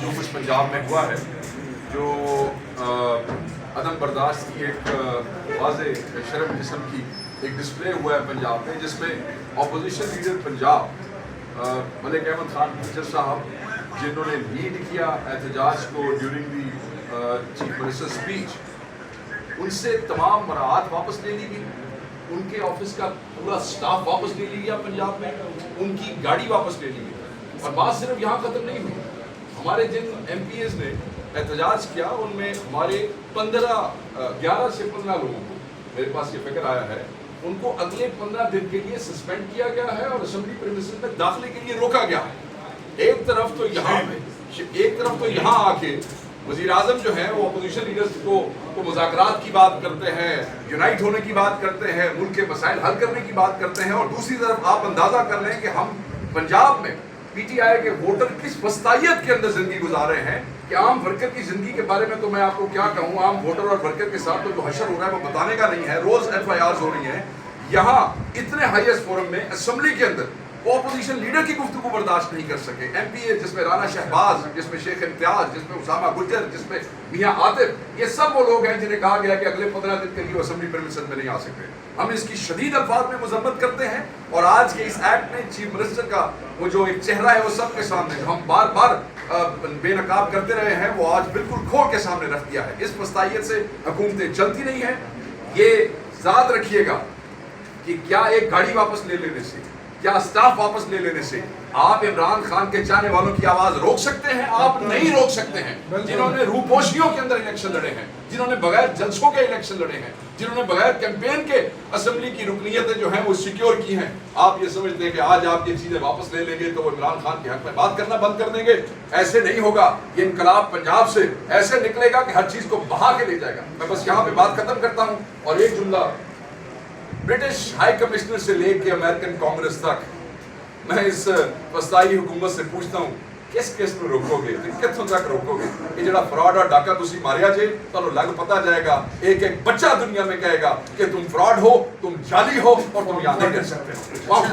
جو کچھ پنجاب میں ہوا ہے، جو عدم برداشت کی ایک واضح شرم جسم کی ایک ڈسپلے ہوا ہے پنجاب میں، جس میں opposition leader Punjab Malik Ahmad Khan teacher صاحب، جنہوں نے لیڈ کیا احتجاج کو during the chief minister speech, ان سے تمام مراعات واپس لے لی گئی، ان کے آفس کا پورا سٹاف واپس لے لیا گیا پنجاب میں، ان کی گاڑی واپس لے لی گئی، اور بات صرف یہاں ختم نہیں ہوئی۔ ہمارے جن ایم پی ایز نے احتجاج کیا، ان میں ہمارے 11 سے 15 لوگوں کو، میرے پاس یہ فکر آیا ہے، ان کو اگلے 15 دن کے لیے سسپینڈ کیا گیا ہے اور اسمبلی پریمیسز میں داخلے کے لیے روکا گیا ہے۔ ایک طرف تو یہاں آ کے وزیر اعظم جو ہیں وہ اپوزیشن لیڈرز کو مذاکرات کی بات کرتے ہیں، یونائٹ ہونے کی بات کرتے ہیں، ملک کے مسائل حل کرنے کی بات کرتے ہیں، اور دوسری طرف آپ اندازہ کر لیں کہ ہم پنجاب میں پی ٹی آئی کے ووٹر کس وسطائیت کے اندر زندگی گزار رہے ہیں کہ عام ورکر کی زندگی کے بارے میں تو میں آپ کو کیا کہوں، عام ووٹر اور ورکر کے ساتھ تو جو حشر ہو رہا ہے وہ بتانے کا نہیں ہے، روز ایف آئی آرز ہو رہی ہیں۔ یہاں اتنے ہائیسٹ فورم میں اسمبلی کے اندر وہ اپوزیشن لیڈر کی گفتگو برداشت نہیں کر سکے، ایم پی اے جس میں رانا شہباز، جس میں شیخ امتیاز، جس میں اسامہ گجر، جس میں میاں عاطف، یہ سب وہ لوگ ہیں جنہیں کہا گیا کہ اگلے 15 دن کے لیے اسمبلی پریمیسز میں نہیں آ سکتے۔ ہم اس کی شدید الفاظ میں مذمت کرتے ہیں، اور آج کے اس ایکٹ میں چیف منسٹر کا وہ جو ایک چہرہ ہے وہ سب کے سامنے جو ہم بار بار بے نقاب کرتے رہے ہیں، وہ آج بالکل کھول کے سامنے رکھ دیا ہے۔ اس وسطائیت سے حکومتیں چلتی نہیں ہیں۔ یہ یاد رکھیے گا کہ کیا ایک گاڑی واپس لے لینے سے، کیا سٹاف واپس لے لینے سے آپ عمران خان کے چاہنے والوں کی آواز روک سکتے ہیں؟ آپ نہیں روک سکتے ہیں۔ جنہوں نے روپوشیوں کے اندر الیکشن لڑے ہیں، جنہوں نے بغیر جلسوں کے الیکشن لڑے ہیں، جنہوں نے بغیر کیمپین کے اسمبلی کی رکنیتیں جو ہیں وہ سیکیور کی ہیں، آپ یہ سمجھتے ہیں کہ آج آپ یہ چیزیں واپس لے لیں گے تو وہ عمران خان کے حق میں بات کرنا بند کر دیں گے؟ ایسے نہیں ہوگا۔ یہ انقلاب پنجاب سے ایسے نکلے گا کہ ہر چیز کو بہا کے لے جائے گا۔ میں بس یہاں پہ بات ختم کرتا ہوں، اور ایک جملہ برٹش ہائی کمشنر سے لے کے امریکن کانگریس تک میں اس وسطائی حکومت سے پوچھتا ہوں، کس کس کو روکو گے، کتوں تک روکو گے؟ یہ جڑا فراڈ اور ڈاکہ تسی ماریا جے، تو لگ پتا جائے گا، ایک ایک بچہ دنیا میں کہے گا کہ تم فراڈ ہو، تم جعلی ہو، اور تم یہاں نہیں کر سکتے ہو۔